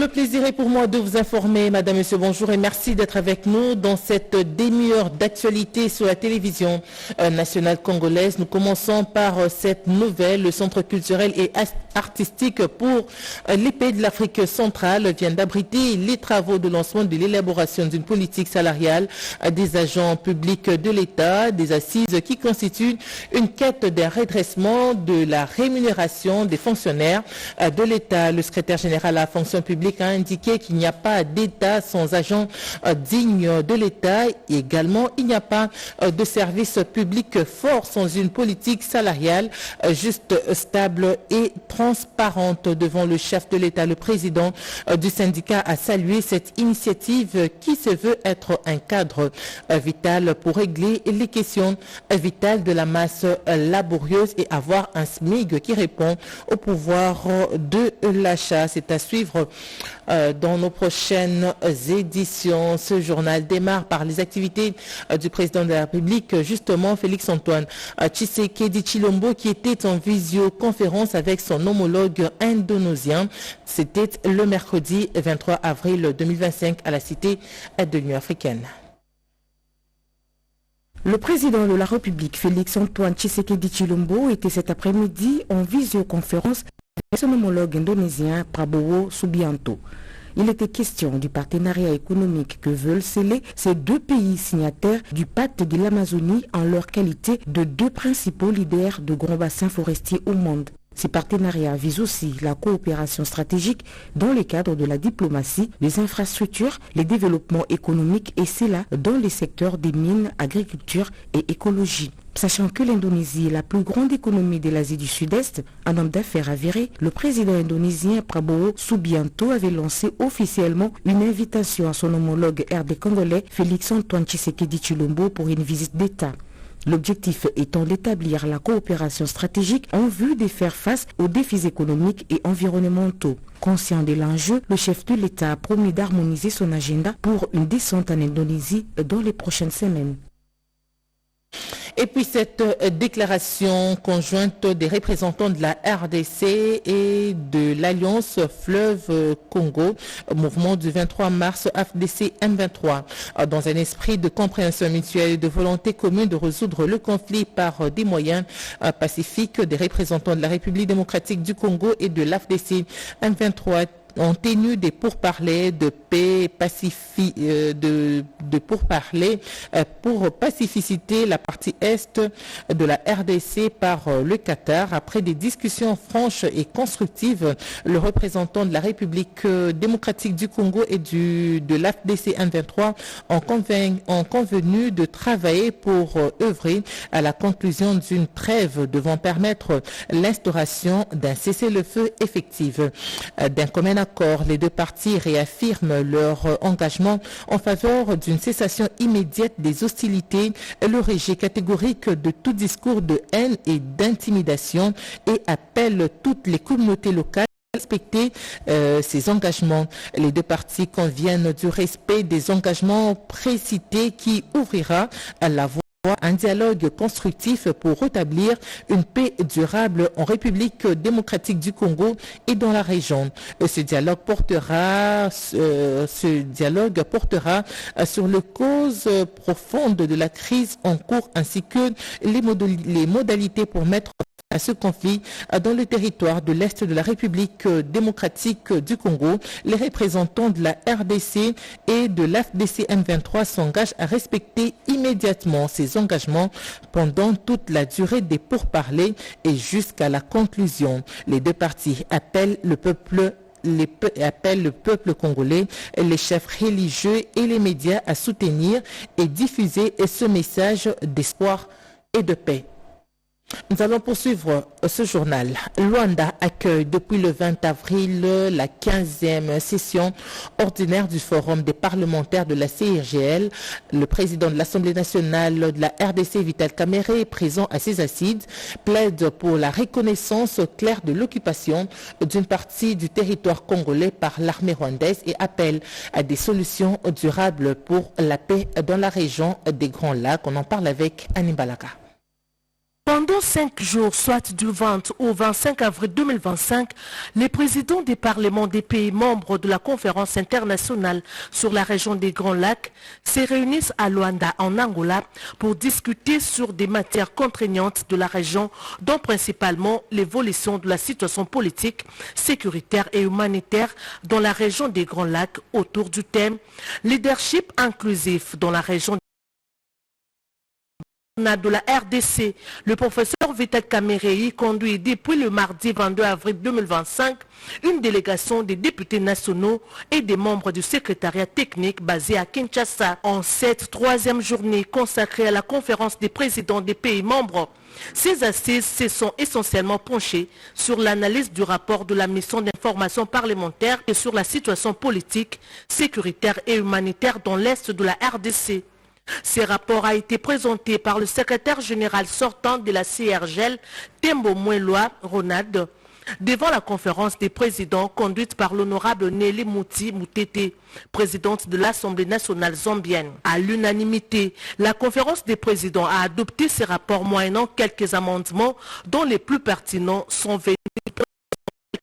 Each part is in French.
Le plaisir est pour moi de vous informer, Madame, Monsieur, bonjour et merci d'être avec nous dans cette demi-heure d'actualité sur la télévision nationale congolaise. Nous commençons par cette nouvelle. Le Centre culturel et artistique pour les pays de l'Afrique centrale vient d'abriter les travaux de lancement de l'élaboration d'une politique salariale des agents publics de l'État, des assises qui constituent une quête d'un redressement de la rémunération des fonctionnaires de l'État. Le secrétaire général à la fonction publique a indiqué qu'il n'y a pas d'État sans agents dignes de l'État. Et également, il n'y a pas de service public fort sans une politique salariale juste, stable et transparente. Devant le chef de l'État, le président du syndicat a salué cette initiative qui se veut être un cadre vital pour régler les questions vitales de la masse laborieuse et avoir un SMIC qui répond au pouvoir de l'achat. C'est à suivre dans nos prochaines éditions. Ce journal démarre par les activités du président de la République, justement Félix-Antoine Tshisekedi Tshilombo, qui était en visioconférence avec son homologue indonésien. C'était le mercredi 23 avril 2025 à la Cité de l'Union africaine. Le président de la République, Félix-Antoine Tshisekedi Tshilombo, était cet après-midi en visioconférence avec son homologue indonésien Prabowo Subianto. Il était question du partenariat économique que veulent sceller ces deux pays signataires du pacte de l'Amazonie en leur qualité de deux principaux leaders de grands bassins forestiers au monde. Ces partenariats visent aussi la coopération stratégique dans le cadre de la diplomatie, les infrastructures, les développements économiques et cela dans les secteurs des mines, agriculture et écologie. Sachant que l'Indonésie est la plus grande économie de l'Asie du Sud-Est, un homme d'affaires avéré, le président indonésien Prabowo Subianto avait lancé officiellement une invitation à son homologue RD congolais Félix-Antoine Tshisekedi Tshilombo pour une visite d'État. L'objectif étant d'établir la coopération stratégique en vue de faire face aux défis économiques et environnementaux. Conscient de l'enjeu, le chef de l'État a promis d'harmoniser son agenda pour une descente en Indonésie dans les prochaines semaines. Et puis cette déclaration conjointe des représentants de la RDC et de l'Alliance Fleuve Congo, mouvement du 23 mars AFDC M23, dans un esprit de compréhension mutuelle et de volonté commune de résoudre le conflit par des moyens pacifiques, des représentants de la République démocratique du Congo et de l'AFDC M23 ont tenu des pourparlers de paix pourparlers pour pacificiter la partie est de la RDC par le Qatar. Après des discussions franches et constructives, le représentant de la République démocratique du Congo et de l'AFDC M23 ont convenu de travailler pour œuvrer à la conclusion d'une trêve devant permettre l'instauration d'un cessez-le-feu effectif. D'un commun accord, les deux parties réaffirment leur engagement en faveur d'une cessation immédiate des hostilités, le rejet catégorique de tout discours de haine et d'intimidation et appellent toutes les communautés locales à respecter ces engagements. Les deux parties conviennent du respect des engagements précités qui ouvrira à la voie un dialogue constructif pour rétablir une paix durable en République démocratique du Congo et dans la région. Ce dialogue portera sur les causes profondes de la crise en cours ainsi que les modalités pour mettre à ce conflit dans le territoire de l'Est de la République démocratique du Congo. Les représentants de la RDC et de l'AFDC M23 s'engagent à respecter immédiatement ces engagements pendant toute la durée des pourparlers et jusqu'à la conclusion. Les deux parties appellent le peuple congolais, les chefs religieux et les médias à soutenir et diffuser ce message d'espoir et de paix. Nous allons poursuivre ce journal. Luanda accueille depuis le 20 avril la 15e session ordinaire du Forum des parlementaires de la CIRGL. Le président de l'Assemblée nationale de la RDC, Vital Kamerhe, présent à ces assises, plaide pour la reconnaissance claire de l'occupation d'une partie du territoire congolais par l'armée rwandaise et appelle à des solutions durables pour la paix dans la région des Grands Lacs. On en parle avec Annie Balaka. Pendant 5 jours, soit du 20 au 25 avril 2025, les présidents des parlements des pays membres de la conférence internationale sur la région des Grands Lacs se réunissent à Luanda, en Angola, pour discuter sur des matières contraignantes de la région, dont principalement l'évolution de la situation politique, sécuritaire et humanitaire dans la région des Grands Lacs autour du thème « Leadership inclusif dans la région de la RDC. » Le professeur Vital Kamerei conduit depuis le mardi 22 avril 2025 une délégation des députés nationaux et des membres du secrétariat technique basé à Kinshasa. En cette troisième journée consacrée à la conférence des présidents des pays membres, ces assises se sont essentiellement penchées sur l'analyse du rapport de la mission d'information parlementaire et sur la situation politique, sécuritaire et humanitaire dans l'est de la RDC. Ce rapport a été présenté par le secrétaire général sortant de la CIRGL, Tembo Moueloa Ronald, devant la conférence des présidents conduite par l'honorable Nelly Mouti Moutete, présidente de l'Assemblée nationale zambienne. À l'unanimité, la conférence des présidents a adopté ce rapport moyennant quelques amendements dont les plus pertinents sont venus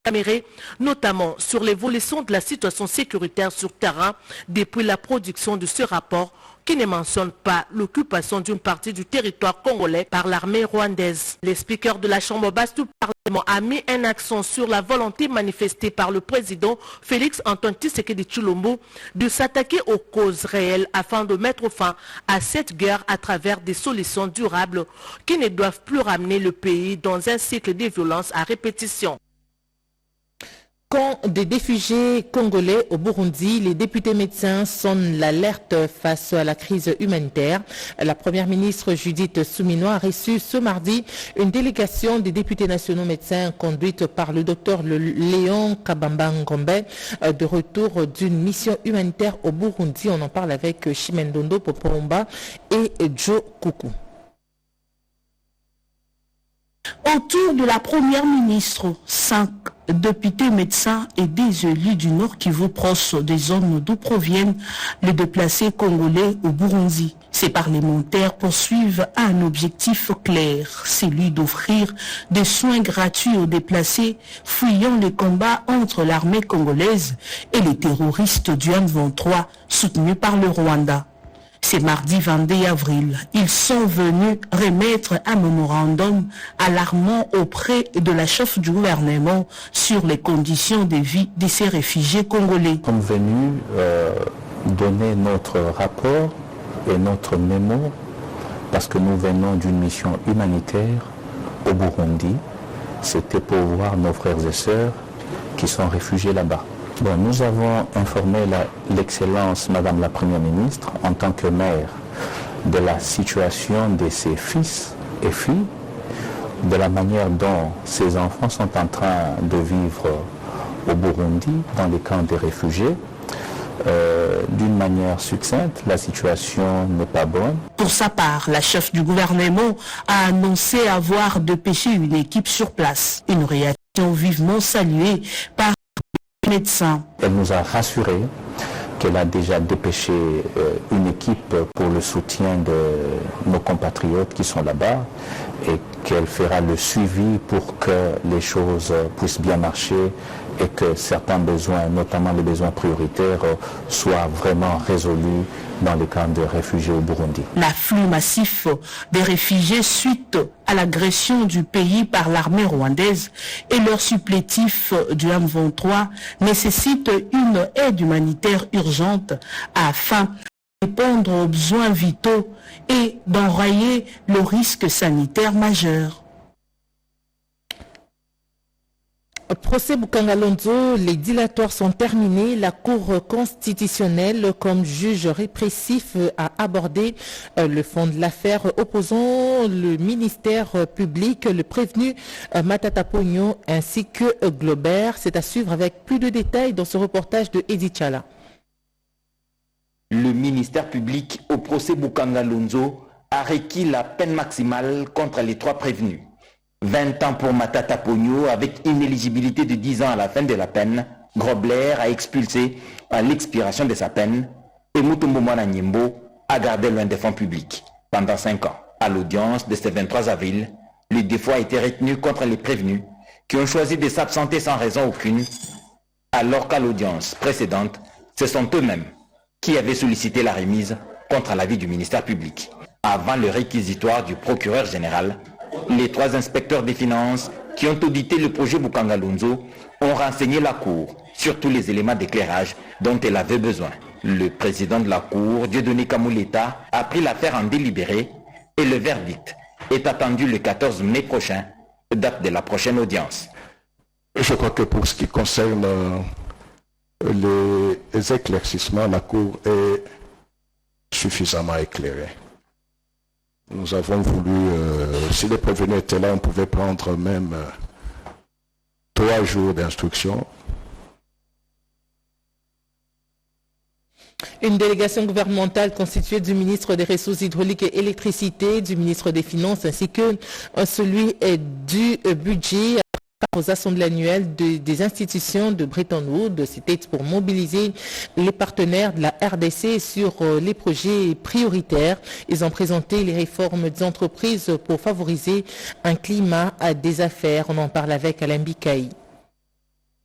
Caméré, notamment sur l'évolution de la situation sécuritaire sur terrain depuis la production de ce rapport qui ne mentionne pas l'occupation d'une partie du territoire congolais par l'armée rwandaise. Le speaker de la Chambre basse du Parlement a mis un accent sur la volonté manifestée par le président Félix Antoine Tshisekedi Tshilombo de s'attaquer aux causes réelles afin de mettre fin à cette guerre à travers des solutions durables qui ne doivent plus ramener le pays dans un cycle de violence à répétition. Camp des réfugiés congolais au Burundi, les députés médecins sonnent l'alerte face à la crise humanitaire. La première ministre Judith Suminwa a reçu ce mardi une délégation des députés nationaux médecins conduite par le docteur Léon Kabamba Ngombe de retour d'une mission humanitaire au Burundi. On en parle avec Chimendondo Popomba et Joe Koukou. Autour de la première ministre, 5 députés médecins et des élus du Nord Kivu proches des zones d'où proviennent les déplacés congolais au Burundi. Ces parlementaires poursuivent un objectif clair, celui d'offrir des soins gratuits aux déplacés fuyant les combats entre l'armée congolaise et les terroristes du M23 soutenus par le Rwanda. C'est mardi 22 avril. Ils sont venus remettre un mémorandum alarmant auprès de la chef du gouvernement sur les conditions de vie de ces réfugiés congolais. Nous sommes venus donner notre rapport et notre mémo parce que nous venons d'une mission humanitaire au Burundi. C'était pour voir nos frères et sœurs qui sont réfugiés là-bas. Bon, nous avons informé l'excellence Madame la Première ministre en tant que maire de la situation de ses fils et filles, de la manière dont ces enfants sont en train de vivre au Burundi, dans les camps des réfugiés. D'une manière succincte, la situation n'est pas bonne. Pour sa part, la chef du gouvernement a annoncé avoir dépêché une équipe sur place. Une réaction vivement saluée par médecins. Elle nous a rassuré qu'elle a déjà dépêché une équipe pour le soutien de nos compatriotes qui sont là-bas et qu'elle fera le suivi pour que les choses puissent bien marcher et que certains besoins, notamment les besoins prioritaires, soient vraiment résolus dans les camps de réfugiés au Burundi. L'afflux massif des réfugiés suite à l'agression du pays par l'armée rwandaise et leur supplétif du M23 nécessite une aide humanitaire urgente afin de répondre aux besoins vitaux et d'enrayer le risque sanitaire majeur. Procès Boukangalonzo, les dilatoires sont terminés. La Cour constitutionnelle, comme juge répressif, a abordé le fond de l'affaire opposant le ministère public, le prévenu Matata Pogno ainsi que Globert. C'est à suivre avec plus de détails dans ce reportage de Edith Chala. Le ministère public au procès Boukangalonzo a requis la peine maximale contre les 3 prévenus. 20 ans pour Matata Pogno avec inéligibilité de 10 ans à la fin de la peine. Grobler a expulsé à l'expiration de sa peine et Mutombo Mwana Nyembo a gardé loin des fonds publics pendant 5 ans. À l'audience de ce 23 avril, Le défaut a été retenu contre les prévenus qui ont choisi de s'absenter sans raison aucune, alors qu'à l'audience précédente, ce sont eux-mêmes qui avaient sollicité la remise contre l'avis du ministère public. Avant le réquisitoire du procureur général, les 3 inspecteurs des finances qui ont audité le projet Bukangalunzo ont renseigné la Cour sur tous les éléments d'éclairage dont elle avait besoin. Le président de la Cour, Dieudonné Kamouleta, a pris l'affaire en délibéré et le verdict est attendu le 14 mai prochain, date de la prochaine audience. Je crois que pour ce qui concerne les éclaircissements, la Cour est suffisamment éclairée. Nous avons voulu, si les prévenus étaient là, on pouvait prendre même 3 jours d'instruction. Une délégation gouvernementale constituée du ministre des Ressources hydrauliques et électricité, du ministre des Finances ainsi que celui du budget aux assemblées annuelles des institutions de Bretton Woods. C'était pour mobiliser les partenaires de la RDC sur les projets prioritaires. Ils ont présenté les réformes des entreprises pour favoriser un climat des affaires. On en parle avec Alain Bikaï.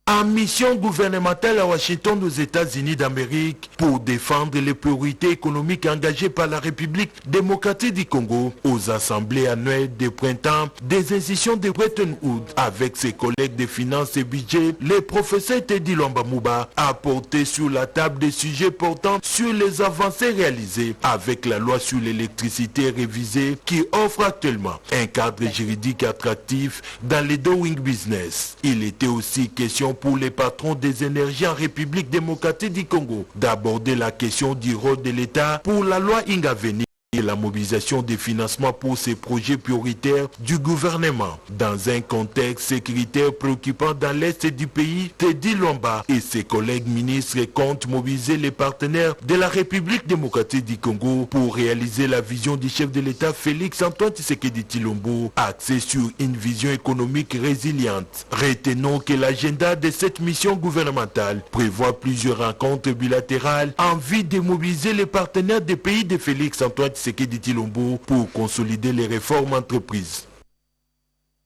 En mission gouvernementale à Washington aux États-Unis d'Amérique pour défendre les priorités économiques engagées par la République démocratique du Congo aux assemblées annuelles de printemps des institutions de Bretton Woods avec ses collègues des finances et budget, le professeur Teddy Lwamba a porté sur la table des sujets portant sur les avancées réalisées avec la loi sur l'électricité révisée qui offre actuellement un cadre juridique attractif dans les doing business. Il était aussi question pour les patrons des énergies en République démocratique du Congo d'aborder la question du rôle de l'État pour la loi Ingaveni et la mobilisation des financements pour ces projets prioritaires du gouvernement. Dans un contexte sécuritaire préoccupant dans l'est du pays, Teddy Lwamba et ses collègues ministres comptent mobiliser les partenaires de la République démocratique du Congo pour réaliser la vision du chef de l'État Félix Antoine Tshisekedi Tshilombo, axée sur une vision économique résiliente. Retenons que l'agenda de cette mission gouvernementale prévoit plusieurs rencontres bilatérales en vue de mobiliser les partenaires des pays de Félix Antoine Tshisekedi Tshilombo pour consolider les réformes entreprises.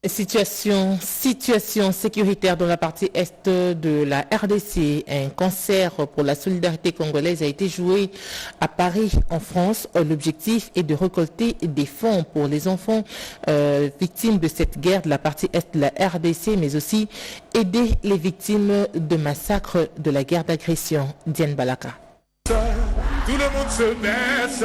Situation sécuritaire dans la partie est de la RDC. Un concert pour la solidarité congolaise a été joué à Paris, en France. L'objectif est de récolter des fonds pour les enfants victimes de cette guerre de la partie est de la RDC, mais aussi aider les victimes de massacres de la guerre d'agression. Diane Balaka. Tout le monde se baisse.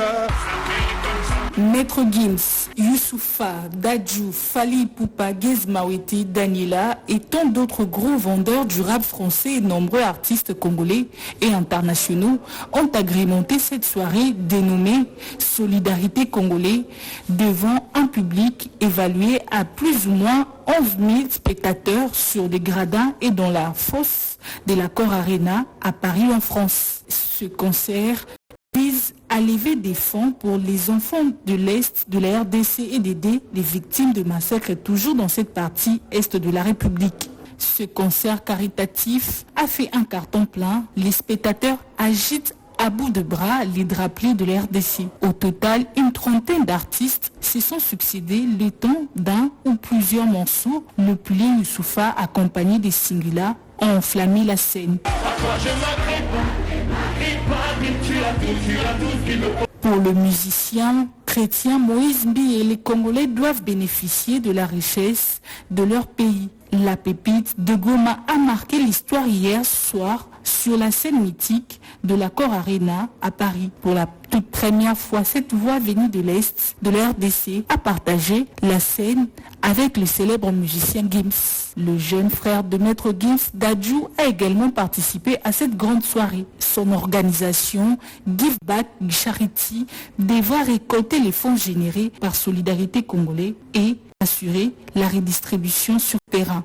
Maître Gims, Youssoufa, Dadju, Fali Poupa, Gezmaweti, Daniela et tant d'autres gros vendeurs du rap français et nombreux artistes congolais et internationaux ont agrémenté cette soirée dénommée Solidarité Congolais devant un public évalué à plus ou moins 11 000 spectateurs sur des gradins et dans la fosse de l'Accor Arena à Paris en France. Ce concert vise à lever des fonds pour les enfants de l'Est de la RDC et d'aider les victimes de massacres toujours dans cette partie Est de la République. Ce concert caritatif a fait un carton plein. Les spectateurs agitent à bout de bras les drapeaux de la RDC. Au total, une trentaine d'artistes se sont succédés le temps d'un ou plusieurs morceaux. Le pilier Youssoufa, accompagné des Singula, ont enflammé la scène. Pour le musicien chrétien Moïse Mbié, les Congolais doivent bénéficier de la richesse de leur pays. La pépite de Goma a marqué l'histoire hier soir sur la scène mythique de l'Accor Arena à Paris. Pour la toute première fois, cette voix venue de l'Est de la RDC a partagé la scène avec le célèbre musicien Gims. Le jeune frère de Maître Gims, Dadju, a également participé à cette grande soirée. Son organisation, Give Back Charity, devra récolter les fonds générés par Solidarité Congolais et assurer la redistribution sur terrain.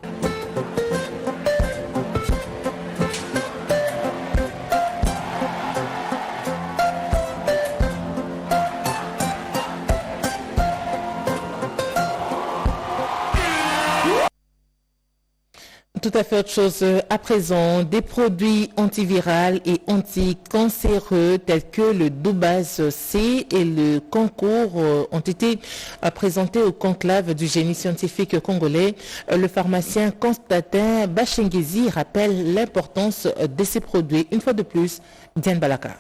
Tout à fait autre chose à présent. Des produits antiviraux et anticancéreux tels que le Dobaz C et le concours ont été présentés au conclave du génie scientifique congolais. Le pharmacien Constantin Bachengezi rappelle l'importance de ces produits. Une fois de plus, Diane Balaka.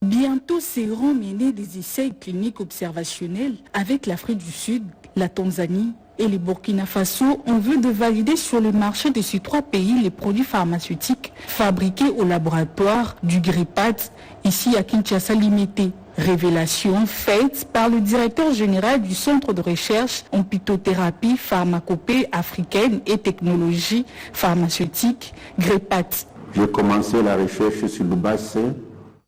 Bientôt seront menés des essais cliniques observationnels avec l'Afrique du Sud, la Tanzanie et le Burkina Faso en vue de valider sur le marché de ces 3 pays les produits pharmaceutiques fabriqués au laboratoire du Gripat, ici à Kinshasa Limité. Révélation faite par le directeur général du Centre de recherche en phytothérapie, pharmacopée africaine et technologie pharmaceutique, Gripat. J'ai commencé la recherche sur le Dobaz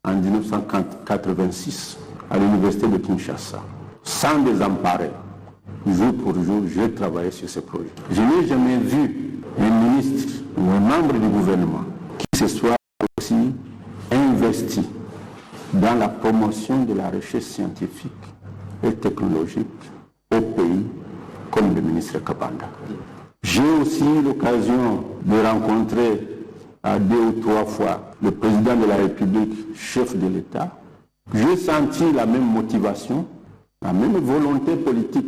en 1986 à l'université de Kinshasa, sans désemparer. Jour pour jour, j'ai travaillé sur ce projet. Je n'ai jamais vu un ministre ou un membre du gouvernement qui se soit aussi investi dans la promotion de la recherche scientifique et technologique au pays comme le ministre Kabanda. J'ai aussi eu l'occasion de rencontrer 2 ou 3 fois le président de la République, chef de l'État. J'ai senti la même motivation, la même volonté politique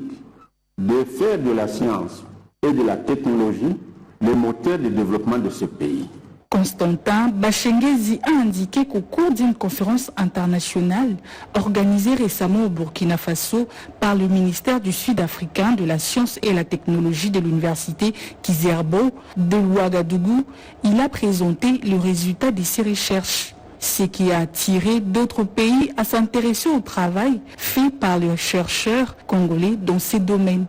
de faire de la science et de la technologie le moteur de développement de ce pays. Constantin Bachengezi a indiqué qu'au cours d'une conférence internationale organisée récemment au Burkina Faso par le ministère du Sud-Africain de la Science et la Technologie de l'Université Kizerbo de Ouagadougou, il a présenté le résultat de ses recherches. Ce qui a attiré d'autres pays à s'intéresser au travail fait par les chercheurs congolais dans ces domaines.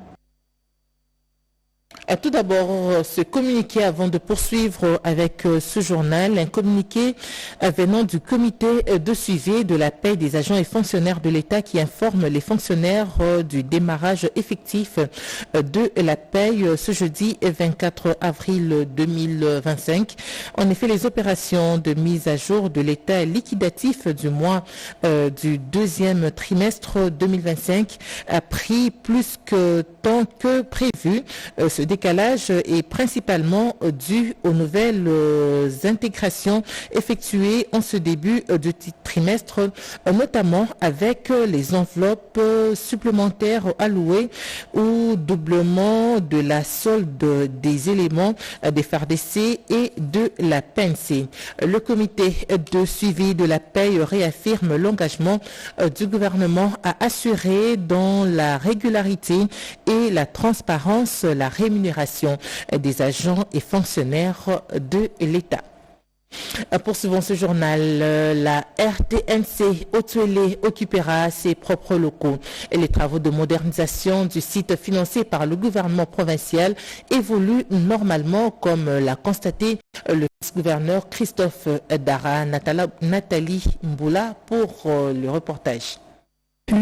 Tout d'abord, ce communiqué avant de poursuivre avec ce journal, un communiqué venant du comité de suivi de la paie des agents et fonctionnaires de l'État qui informe les fonctionnaires du démarrage effectif de la paie ce jeudi 24 avril 2025. En effet, les opérations de mise à jour de l'état liquidatif du mois du 2e trimestre 2025 a pris plus de temps que prévu. Ce décalage est principalement dû aux nouvelles intégrations effectuées en ce début de trimestre, notamment avec les enveloppes supplémentaires allouées ou doublement de la solde des éléments des FARDC et de la PNC. Le comité de suivi de la paie réaffirme l'engagement du gouvernement à assurer dans la régularité et la transparence la rémunération des agents et fonctionnaires de l'État. Poursuivons ce journal. La RTNC Otuélé occupera ses propres locaux. Et les travaux de modernisation du site financés par le gouvernement provincial évoluent normalement, comme l'a constaté le vice-gouverneur Christophe Dara. Nathalie Mboula pour le reportage.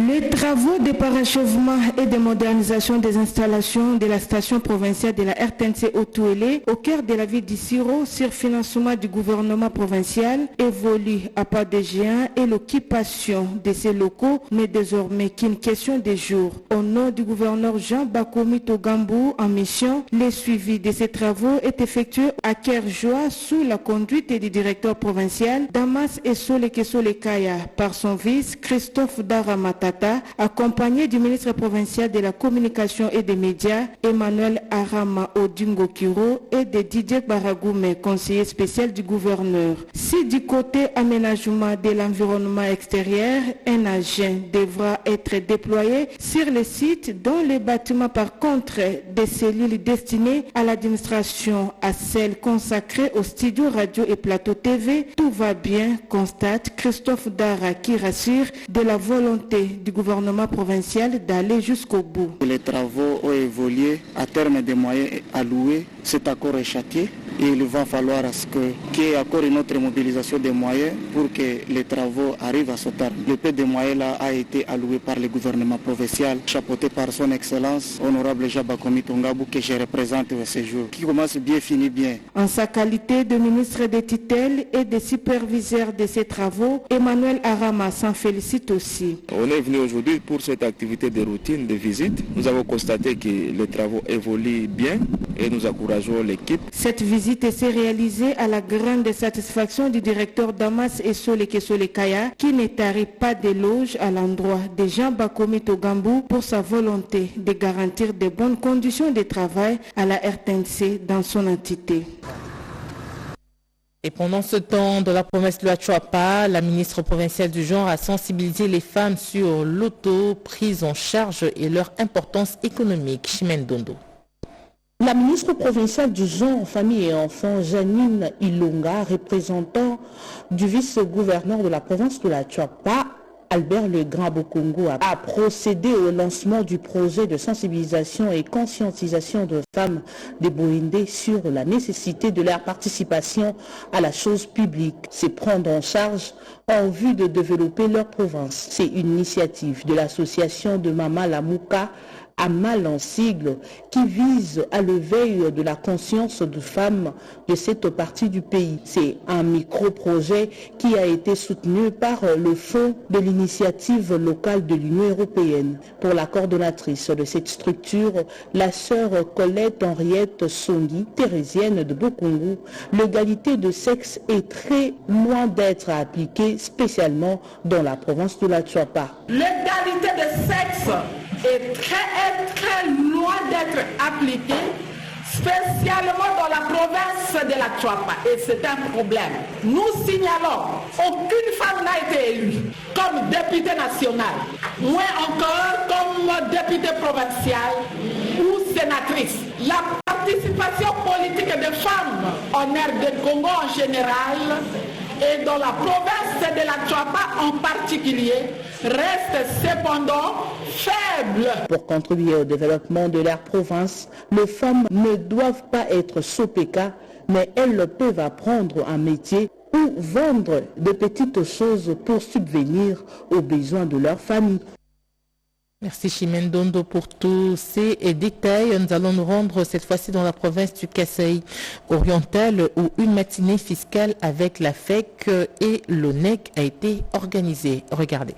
Les travaux de parachèvement et de modernisation des installations de la station provinciale de la RTNC Otuélé au cœur de la ville d'Issiro sur financement du gouvernement provincial évoluent à pas de géant et l'occupation de ces locaux n'est désormais qu'une question de jours. Au nom du gouverneur Jean Bakomi Togambou en mission, le suivi de ces travaux est effectué à Kerjoa sous la conduite du directeur provincial Damas Esole Kesole Kaya par son vice Christophe Darama Tata, accompagné du ministre provincial de la communication et des médias, Emmanuel Arama Odingo Kiro, et de Didier Baragoume, conseiller spécial du gouverneur. Si du côté aménagement de l'environnement extérieur, un agent devra être déployé sur le site dont les bâtiments par contre des cellules destinées à l'administration, à celles consacrées aux studios radio et plateau TV, tout va bien, constate Christophe Dara qui rassure de la volonté du gouvernement provincial d'aller jusqu'au bout. Les travaux ont évolué à terme des moyens alloués. Cet accord est châtié et il va falloir qu'il y ait encore une autre mobilisation des moyens pour que les travaux arrivent à ce terme. Le peu de moyens là a été alloué par le gouvernement provincial, chapeauté par son excellence, honorable Jabakomi Tongabou, que je représente ce jour, qui commence bien, finit bien. En sa qualité de ministre des tutelles et de superviseur de ces travaux, Emmanuel Arama s'en félicite aussi. On est venu aujourd'hui pour cette activité de routine, de visite. Nous avons constaté que les travaux évoluent bien et nous encourageons l'équipe. Cette visite s'est réalisée à la grande satisfaction du directeur Damas Essole Kesole Kaya, qui ne tarit pas d'éloges à l'endroit de Jean Bakomi Togambou pour sa volonté de garantir de bonnes conditions de travail à la RTNC dans son entité. Et pendant ce temps, dans la promesse de la Chouapa, la ministre provinciale du genre a sensibilisé les femmes sur l'auto-prise en charge et leur importance économique. Chimène Dondo. La ministre provinciale du genre, famille et enfants, Janine Ilunga, représentant du vice-gouverneur de la province de la Chouapa, Albert Le Grand Bokongo, a procédé au lancement du projet de sensibilisation et conscientisation de femmes de Boindé sur la nécessité de leur participation à la chose publique. C'est prendre en charge en vue de développer leur province. C'est une initiative de l'association de Mama Lamouka, Amal en sigle, qui vise à l'éveil de la conscience de femmes de cette partie du pays. C'est un micro-projet qui a été soutenu par le Fonds de l'initiative locale de l'Union européenne. Pour la coordonnatrice de cette structure, la sœur Colette Henriette Songi, thérésienne de Bokongo, l'égalité de sexe est très loin d'être appliquée, spécialement dans la province de la Chouapa. L'égalité de sexe est très loin d'être appliquée, spécialement dans la province de la Chouapa. Et c'est un problème. Nous signalons qu'aucune femme n'a été élue comme députée nationale, moins encore comme députée provinciale ou sénatrice. La participation politique des femmes en RD Congo en général et dans la province de la Chouapa en particulier reste cependant faible. Pour contribuer au développement de leur province, les femmes ne doivent pas être sopeka, mais elles peuvent apprendre un métier ou vendre de petites choses pour subvenir aux besoins de leur famille. Merci Chimène Dondo pour tous ces détails. Nous allons nous rendre cette fois-ci dans la province du Kasaï oriental où une matinée fiscale avec la FEC et l'ONEC a été organisée. Regardez.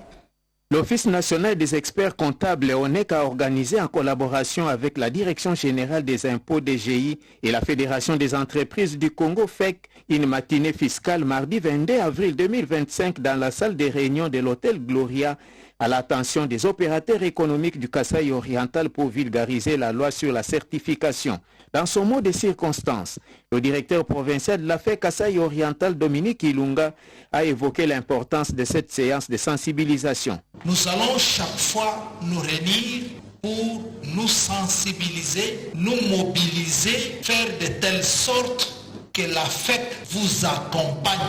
L'Office national des experts comptables ONEC a organisé en collaboration avec la Direction générale des impôts DGI et la Fédération des entreprises du Congo FEC une matinée fiscale mardi 22 avril 2025 dans la salle des réunions de l'hôtel Gloria à l'attention des opérateurs économiques du Kasaï oriental pour vulgariser la loi sur la certification. Dans son mot de circonstance, le directeur provincial de la FEC Kasaï oriental Dominique Ilunga a évoqué l'importance de cette séance de sensibilisation. Nous allons chaque fois nous réunir pour nous sensibiliser, nous mobiliser, faire de telle sorte que la FEC vous accompagne.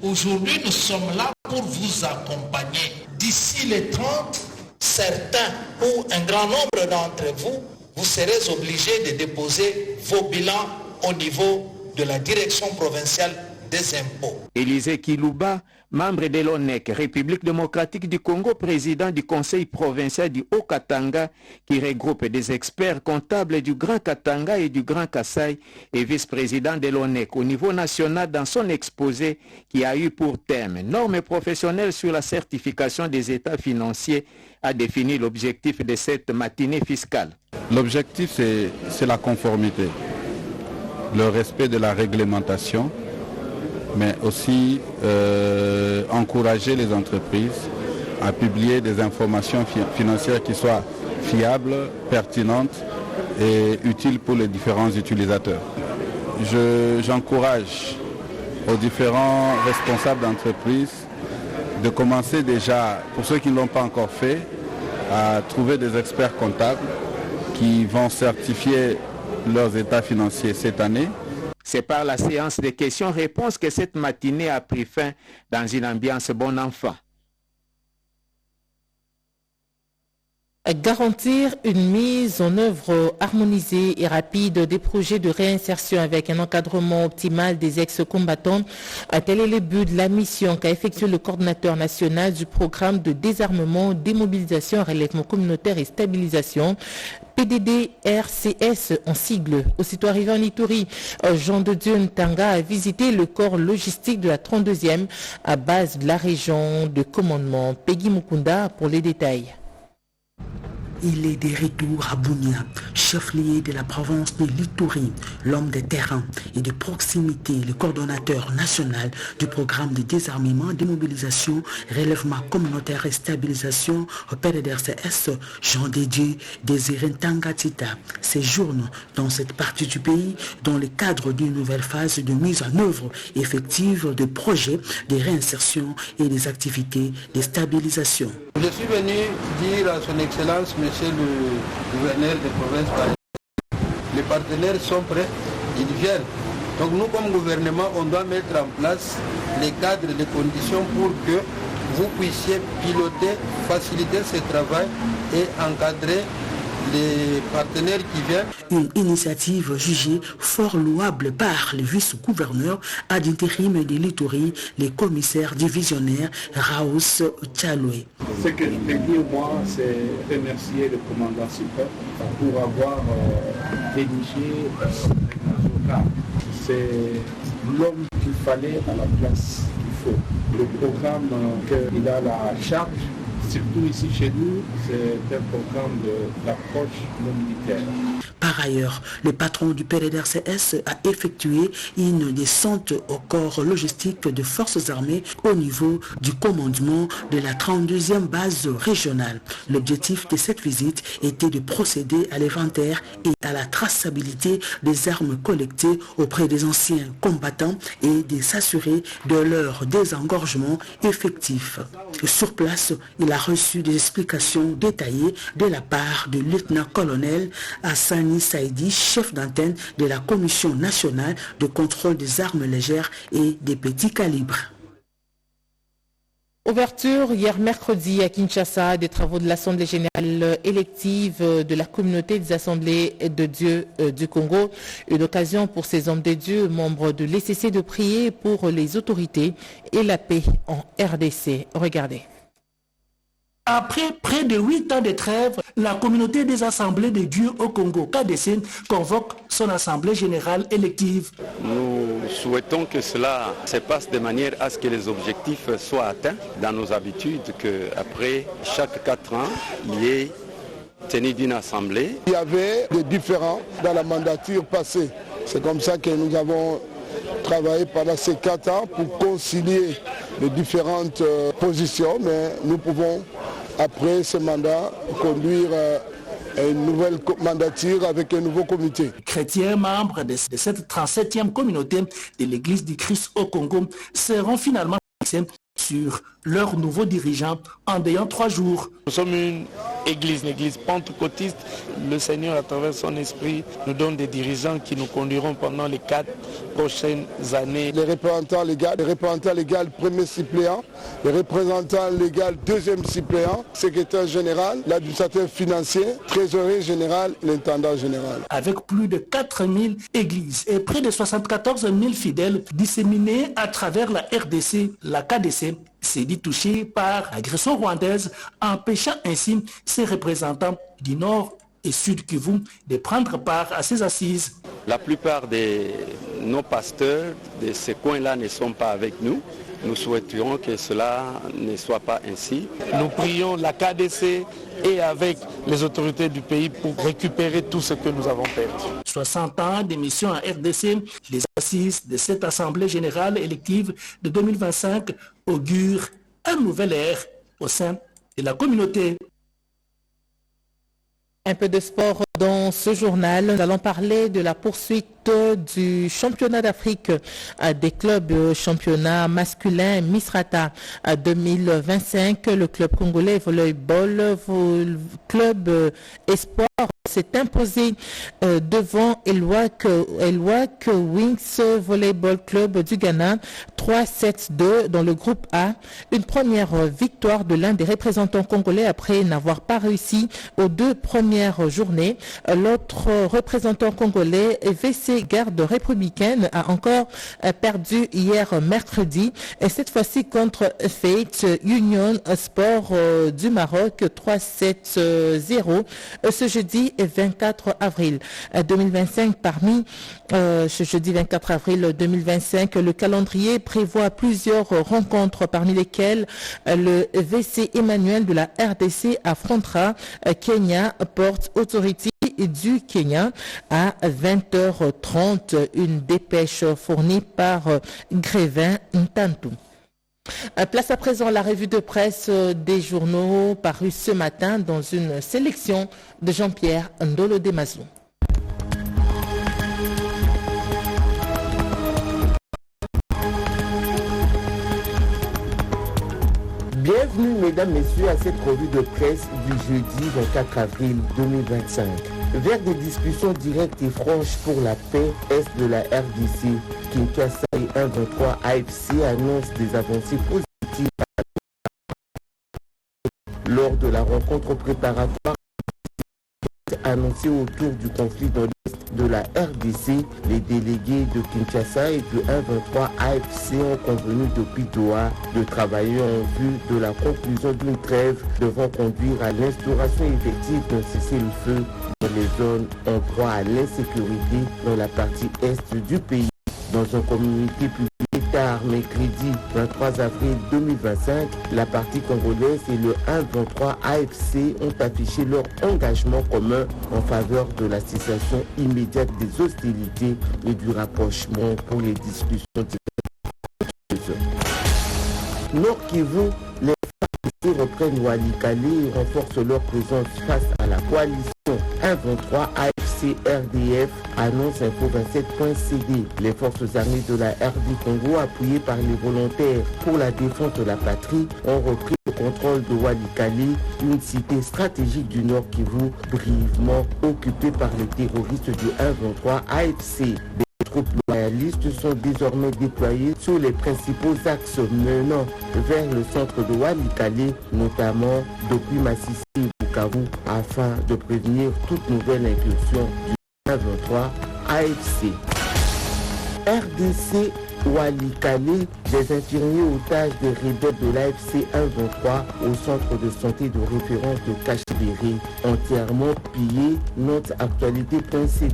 Aujourd'hui, nous sommes là pour vous accompagner. D'ici les 30, certains ou un grand nombre d'entre vous, vous serez obligés de déposer vos bilans au niveau de la direction provinciale des impôts. Élisée Kilouba, membre de l'ONEC, République démocratique du Congo, président du conseil provincial du Haut-Katanga, qui regroupe des experts comptables du Grand Katanga et du Grand Kasaï, et vice-président de l'ONEC au niveau national dans son exposé qui a eu pour thème « Normes professionnelles sur la certification des états financiers » a défini l'objectif de cette matinée fiscale. L'objectif, c'est la conformité, le respect de la réglementation, mais aussi encourager les entreprises à publier des informations financières qui soient fiables, pertinentes et utiles pour les différents utilisateurs. J'encourage aux différents responsables d'entreprises de commencer déjà, pour ceux qui ne l'ont pas encore fait, à trouver des experts comptables qui vont certifier leurs états financiers cette année. C'est par la séance de questions-réponses que cette matinée a pris fin dans une ambiance bon enfant. Garantir une mise en œuvre harmonisée et rapide des projets de réinsertion avec un encadrement optimal des ex-combattants, tel est le but de la mission qu'a effectué le coordinateur national du programme de désarmement, démobilisation, relèvement communautaire et stabilisation, PDD-RCS en sigle. Aussitôt arrivé en Ituri, Jean de Dieu Ntanga a visité le corps logistique de la 32e à base de la région de commandement. Peggy Mukunda pour les détails. Il est de retour à Bunia, chef-lieu de la province de l'Ituri, l'homme de terrain et de proximité, le coordonnateur national du programme de désarmement, démobilisation, relèvement communautaire et stabilisation au PDDRCS, Jean Dédieu Désiré Tangatita, séjourne dans cette partie du pays dans le cadre d'une nouvelle phase de mise en œuvre effective de projets de réinsertion et des activités de stabilisation. Je suis venu dire à son Excellence, Monsieur le gouverneur de province, les partenaires sont prêts, ils viennent. Donc nous, comme gouvernement, on doit mettre en place les cadres, les conditions pour que vous puissiez piloter, faciliter ce travail et encadrer les partenaires qui viennent. Une initiative jugée fort louable par le vice-gouverneur ad intérim de l'Ituri, les commissaires divisionnaires Raous Tchaloué. Ce que je peux dire, moi, c'est remercier le commandant suprême pour avoir rédigé Zoka. C'est l'homme qu'il fallait à la place qu'il faut. Le programme qu'il a la charge, surtout ici chez nous, c'est un programme d'approche non militaire. Par ailleurs, le patron du PDDRCS a effectué une descente au corps logistique de forces armées au niveau du commandement de la 32e base régionale. L'objectif de cette visite était de procéder à l'inventaire et à la traçabilité des armes collectées auprès des anciens combattants et de s'assurer de leur désengorgement effectif. Sur place, il a reçu des explications détaillées de la part du lieutenant-colonel Hassani Saïdi, chef d'antenne de la Commission nationale de contrôle des armes légères et des petits calibres. Ouverture hier mercredi à Kinshasa des travaux de l'Assemblée générale élective de la communauté des assemblées de Dieu du Congo. Une occasion pour ces hommes de Dieu, membres de l'ECC, de prier pour les autorités et la paix en RDC. Regardez. Après près de 8 ans de trêve, la communauté des assemblées de Dieu au Congo, KDC, convoque son assemblée générale élective. Nous souhaitons que cela se passe de manière à ce que les objectifs soient atteints dans nos habitudes, qu'après chaque 4 ans, il y ait tenu d'une assemblée. Il y avait des différends dans la mandature passée. C'est comme ça que nous avons travaillé pendant ces 4 ans pour concilier les différentes positions, mais nous pouvons, après ce mandat, conduire une nouvelle mandature avec un nouveau comité. Chrétiens membres de cette 37e communauté de l'Église du Christ au Congo seront finalement fixés sur leur nouveau dirigeant en ayant 3 jours. Nous sommes une église pentecôtiste. Le Seigneur, à travers son esprit, nous donne des dirigeants qui nous conduiront pendant les 4 prochaines années. Les représentants légaux, premier suppléant, les représentants légaux, deuxième suppléant, secrétaire général, l'administrateur financier, trésorier général, l'intendant général. Avec plus de 4000 églises et près de 74 000 fidèles disséminés à travers la RDC, la KDC s'est dit touché par l'agression rwandaise, empêchant ainsi ses représentants du Nord et Sud Kivu de prendre part à ces assises. La plupart de nos pasteurs de ces coins-là ne sont pas avec nous. Nous souhaiterions que cela ne soit pas ainsi. Nous prions la KDC et avec les autorités du pays pour récupérer tout ce que nous avons perdu. 60 ans d'émission à RDC, les assises de cette Assemblée générale élective de 2025 augurent un nouvel ère au sein de la communauté. Un peu de sport dans ce journal. Nous allons parler de la poursuite du championnat d'Afrique des clubs championnat masculin Misrata 2025. Le club congolais volleyball, club espoir, s'est imposé devant Elwak Wings Volleyball Club du Ghana 3-7-2 dans le groupe A. Une première victoire de l'un des représentants congolais après n'avoir pas réussi aux 2 premières journées. L'autre représentant congolais, VC Garde républicaine, a encore perdu hier mercredi, et cette fois-ci contre Fate Union Sport du Maroc 3-7-0. Ce jeudi, 24 avril 2025. Parmi ce jeudi 24 avril 2025, le calendrier prévoit plusieurs rencontres, parmi lesquelles le VC Emmanuel de la RDC affrontera Kenya Port Authority du Kenya à 20h30. Une dépêche fournie par Grévin Ntantou. Place à présent la revue de presse des journaux parus ce matin dans une sélection de Jean-Pierre Ndolo Demazou. Bienvenue mesdames, messieurs à cette revue de presse du jeudi 24 avril 2025. Vers des discussions directes et franches pour la paix est de la RDC, Kinshasa et 1-23 AFC annoncent des avancées positives lors de la rencontre préparatoire annoncée autour du conflit dans l'est de la RDC. Les délégués de Kinshasa et de 1-23 AFC ont convenu depuis Doha de travailler en vue de la conclusion d'une trêve devant conduire à l'instauration effective d'un cessez-le-feu dans les zones en proie à l'insécurité dans la partie est du pays. Dans un communiqué publié tard mercredi 23 avril 2025, la partie congolaise et le 1-23 AFC ont affiché leur engagement commun en faveur de la cessation immédiate des hostilités et du rapprochement pour les discussions directes. Nord Kivu, les FARDC reprennent Walikale et renforcent leur présence face à la coalition 1-23 AFC RDF, annonce Info27.cd. Les forces armées de la RD Congo, appuyées par les volontaires pour la défense de la patrie, ont repris le contrôle de Walikale, une cité stratégique du Nord Kivu, brièvement occupée par les terroristes du 1-23 AFC. Les troupes loyalistes sont désormais déployées sur les principaux axes menant vers le centre de Walikale, notamment depuis Massissi et Bukavu, afin de prévenir toute nouvelle incursion du 1-23 AFC. RDC Walikale, des infirmiers otages des rebelles de l'AFC 1-23 au centre de santé de référence de Kachibéré, entièrement pillé, note actualité.cd.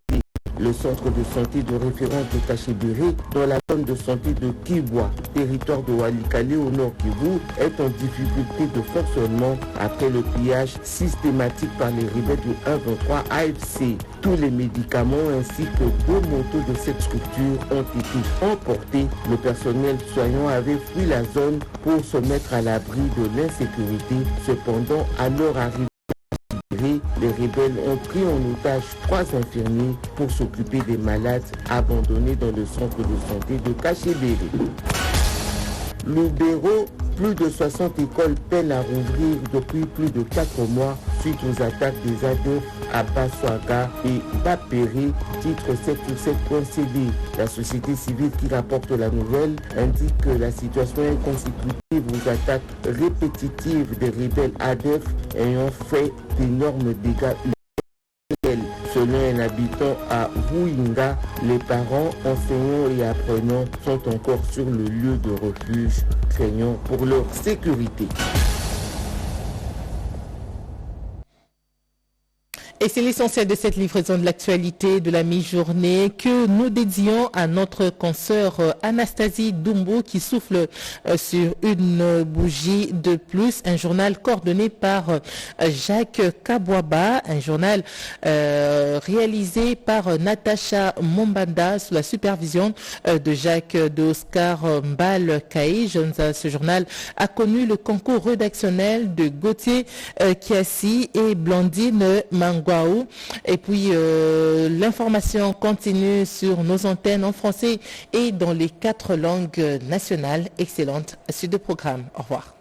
Le centre de santé de référence de Kachibéré, dans la zone de santé de Kibwa, territoire de Walikale au nord Kivu, est en difficulté de fonctionnement après le pillage systématique par les rebelles du 1-23 AFC. Tous les médicaments ainsi que 2 motos de cette structure ont été emportés. Le personnel soignant avait fui la zone pour se mettre à l'abri de l'insécurité. Cependant, à leur arrivée, les rebelles ont pris en otage 3 infirmiers pour s'occuper des malades abandonnés dans le centre de santé de Kachibéré. Lubero, plus de 60 écoles peinent à rouvrir depuis plus de 4 mois suite aux attaques des ADF à Baswaga et Bapéré, titre 7sur7.cd. La société civile qui rapporte la nouvelle indique que la situation est consécutive aux attaques répétitives des rebelles ADF ayant fait d'énormes dégâts humains. Selon un habitant à Wuinga, les parents, enseignants et apprenants sont encore sur le lieu de refuge, craignant pour leur sécurité. Et c'est l'essentiel de cette livraison de l'actualité de la mi-journée que nous dédions à notre consoeur Anastasie Dumbo qui souffle sur une bougie de plus. Un journal coordonné par Jacques Kabouaba, un journal réalisé par Natacha Mombanda sous la supervision de Jacques de Oscar Mbal-Kaï. Ce journal a connu le concours rédactionnel de Gauthier Kiassi et Blandine Mangouaou. Et puis l'information continue sur nos antennes en français et dans les 4 langues nationales. Excellente suite de programme. Au revoir.